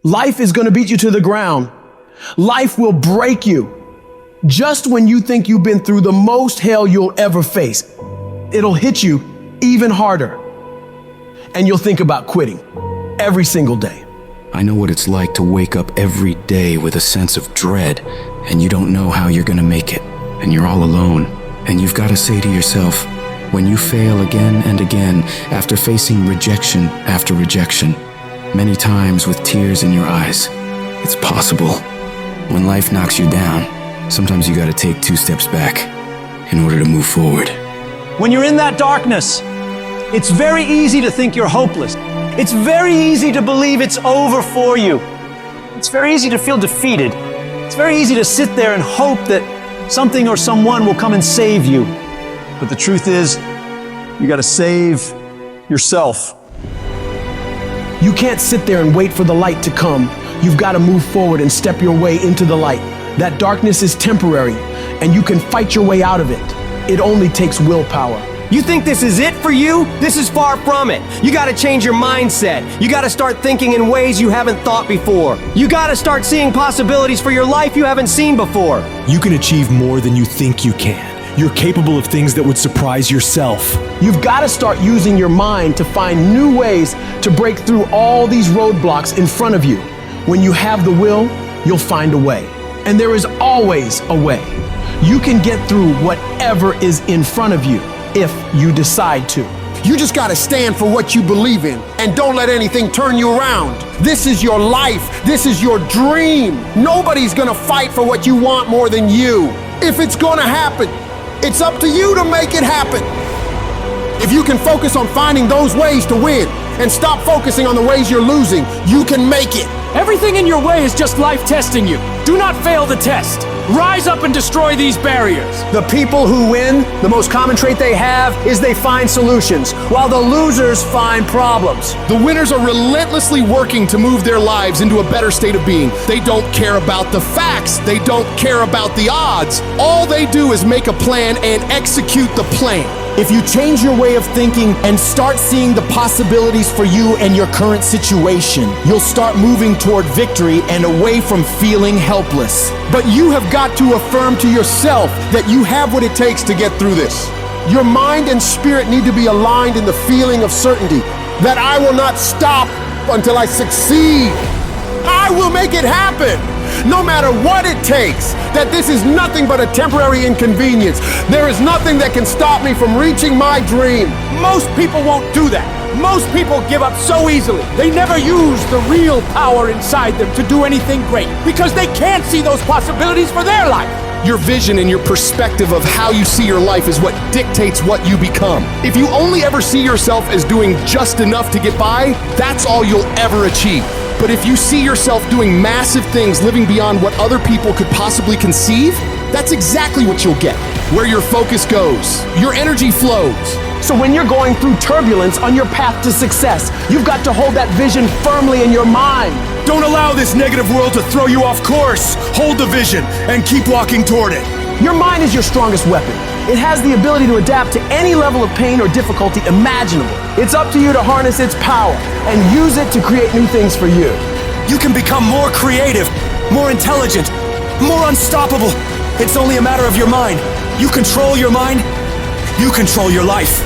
Life is going to beat you to the ground. Life will break you. Just when you think you've been through the most hell you'll ever face, it'll hit you even harder. And you'll think about quitting every single day. I know what it's like to wake up every day with a sense of dread, and you don't know how you're gonna make it, and you're all alone. And you've got to say to yourself, when you fail again and again, after facing rejection after rejection, many times with tears in your eyes, it's possible. When life knocks you down, sometimes you gotta take 2 steps back in order to move forward. When you're in that darkness, it's very easy to think you're hopeless. It's very easy to believe it's over for you. It's very easy to feel defeated. It's very easy to sit there and hope that something or someone will come and save you. But the truth is, you gotta save yourself. You can't sit there and wait for the light to come. You've got to move forward and step your way into the light. That darkness is temporary, and you can fight your way out of it. It only takes willpower. You think this is it for you? This is far from it. You gotta change your mindset. You gotta start thinking in ways you haven't thought before. You gotta start seeing possibilities for your life you haven't seen before. You can achieve more than you think you can. You're capable of things that would surprise yourself. You've got to start using your mind to find new ways to break through all these roadblocks in front of you. When you have the will, you'll find a way. And there is always a way. You can get through whatever is in front of you if you decide to. You just gotta stand for what you believe in and don't let anything turn you around. This is your life. This is your dream. Nobody's gonna fight for what you want more than you. If it's gonna happen, it's up to you to make it happen. If you can focus on finding those ways to win and stop focusing on the ways you're losing, you can make it. Everything in your way is just life testing you. Do not fail the test. Rise up and destroy these barriers. The people who win, the most common trait they have is they find solutions, while the losers find problems. The winners are relentlessly working to move their lives into a better state of being. They don't care about the facts. They don't care about the odds. All they do is make a plan and execute the plan. If you change your way of thinking and start seeing the possibilities for you and your current situation, you'll start moving toward victory and away from feeling helpless. But you have got to affirm to yourself that you have what it takes to get through this. Your mind and spirit need to be aligned in the feeling of certainty that I will not stop until I succeed. I will make it happen, no matter what it takes, that this is nothing but a temporary inconvenience. There is nothing that can stop me from reaching my dream. Most people won't do that. Most people give up so easily. They never use the real power inside them to do anything great because they can't see those possibilities for their life. Your vision and your perspective of how you see your life is what dictates what you become. If you only ever see yourself as doing just enough to get by, that's all you'll ever achieve. But if you see yourself doing massive things, living beyond what other people could possibly conceive, that's exactly what you'll get. Where your focus goes, your energy flows. So when you're going through turbulence on your path to success, you've got to hold that vision firmly in your mind. Don't allow this negative world to throw you off course. Hold the vision and keep walking toward it. Your mind is your strongest weapon. It has the ability to adapt to any level of pain or difficulty imaginable. It's up to you to harness its power and use it to create new things for you. You can become more creative, more intelligent, more unstoppable. It's only a matter of your mind. You control your mind, you control your life.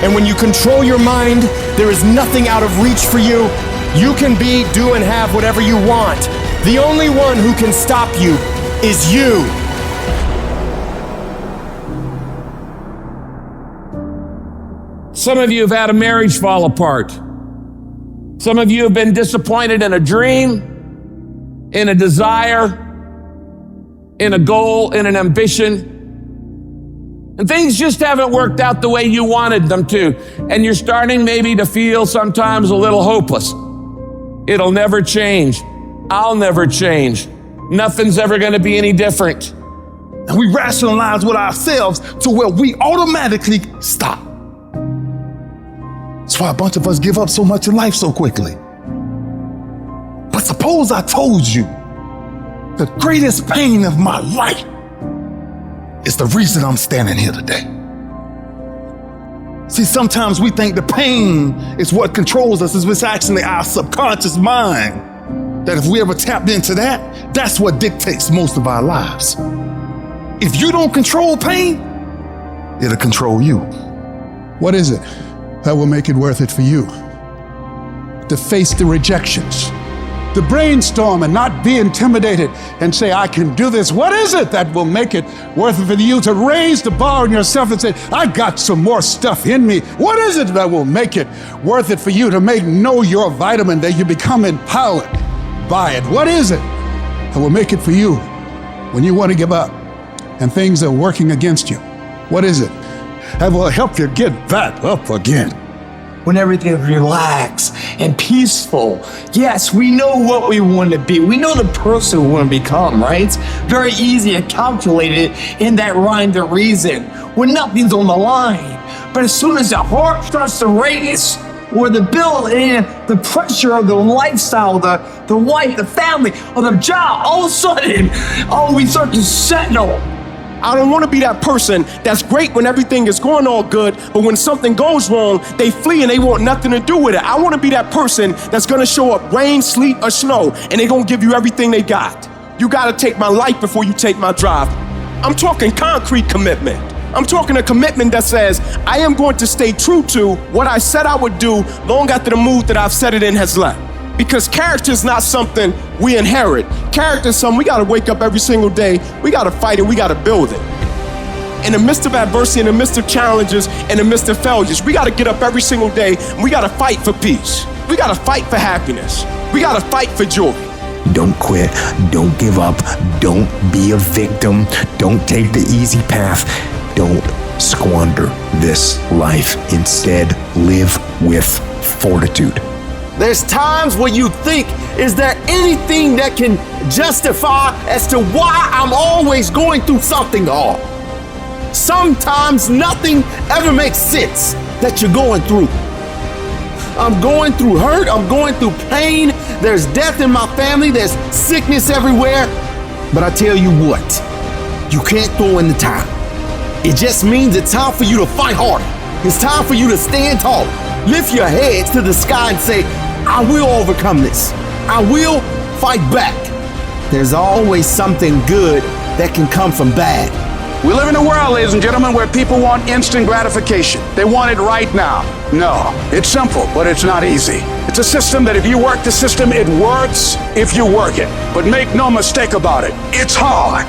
And when you control your mind, there is nothing out of reach for you. You can be, do, and have whatever you want. The only one who can stop you is you. Some of you have had a marriage fall apart. Some of you have been disappointed in a dream, in a desire, in a goal, in an ambition. And things just haven't worked out the way you wanted them to. And you're starting maybe to feel sometimes a little hopeless. It'll never change. I'll never change. Nothing's ever going to be any different. And we rationalize with ourselves to where we automatically stop. That's why a bunch of us give up so much in life so quickly. But suppose I told you the greatest pain of my life is the reason I'm standing here today. See, sometimes we think the pain is what controls us. It's actually our subconscious mind that if we ever tapped into that, that's what dictates most of our lives. If you don't control pain, it'll control you. What is it that will make it worth it for you? To face the rejections, to brainstorm and not be intimidated and say, I can do this. What is it that will make it worth it for you to raise the bar on yourself and say, I got some more stuff in me? What is it that will make it worth it for you to know your vitamin, that you become empowered by it? What is it that will make it for you when you want to give up and things are working against you? What is it that will help you get back up again? When everything is relaxed and peaceful. Yes, we know what we want to be. We know the person we want to become, right? It's very easy to calculate it in that rhyme to reason when nothing's on the line. But as soon as the heart starts to race, or the bill and the pressure of the lifestyle, the wife, the family, or the job, all of a sudden, we start to settle. I don't want to be that person that's great when everything is going all good, but when something goes wrong, they flee and they want nothing to do with it. I want to be that person that's going to show up rain, sleet, or snow, and they're going to give you everything they got. You got to take my life before you take my drive. I'm talking concrete commitment. I'm talking a commitment that says, I am going to stay true to what I said I would do long after the mood that I've set it in has left. Because character is not something we inherit. Character is something we gotta wake up every single day, we gotta fight it, we gotta build it. In the midst of adversity, in the midst of challenges, in the midst of failures, we gotta get up every single day and we gotta fight for peace. We gotta fight for happiness. We gotta fight for joy. Don't quit, don't give up, don't be a victim, don't take the easy path, don't squander this life. Instead, live with fortitude. There's times where you think, is there anything that can justify as to why I'm always going through something hard? Sometimes nothing ever makes sense that you're going through. I'm going through hurt, I'm going through pain, there's death in my family, there's sickness everywhere. But I tell you what, you can't throw in the towel. It just means it's time for you to fight harder. It's time for you to stand tall. Lift your heads to the sky and say, I will overcome this. I will fight back. There's always something good that can come from bad. We live in a world, ladies and gentlemen, where people want instant gratification. They want it right now. No, it's simple, but it's not easy. It's a system that if you work the system, it works if you work it. But make no mistake about it, it's hard.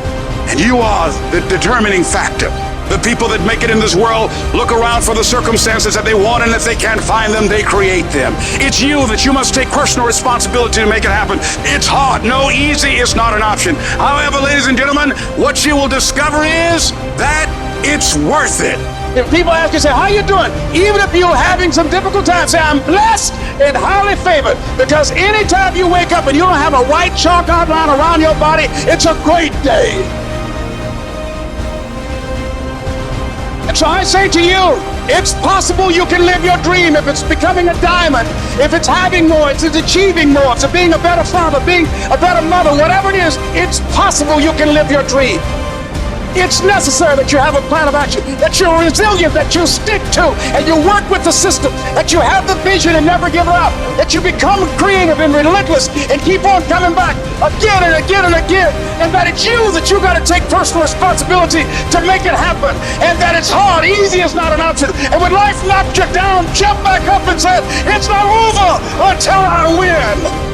And you are the determining factor. The people that make it in this world look around for the circumstances that they want, and if they can't find them, they create them. It's you that you must take personal responsibility to make it happen. It's hard. No, easy is not an option. However, ladies and gentlemen, what you will discover is that it's worth it. If people ask you, say, how you doing? Even if you're having some difficult times, say, I'm blessed and highly favored. Because anytime you wake up and you don't have a white chalk outline around your body, it's a great day. And so I say to you, it's possible you can live your dream. If it's becoming a diamond, if it's having more, if it's achieving more, if it's being a better father, being a better mother, whatever it is, it's possible you can live your dream. It's necessary that you have a plan of action, that you're resilient, that you stick to, and you work with the system, that you have the vision and never give up, that you become creative and relentless and keep on coming back again and again and again, and that it's you that you got to take personal responsibility to make it happen, and that it's hard. Easy is not an option. And when life knocks you down, jump back up and say, it's not over until I win.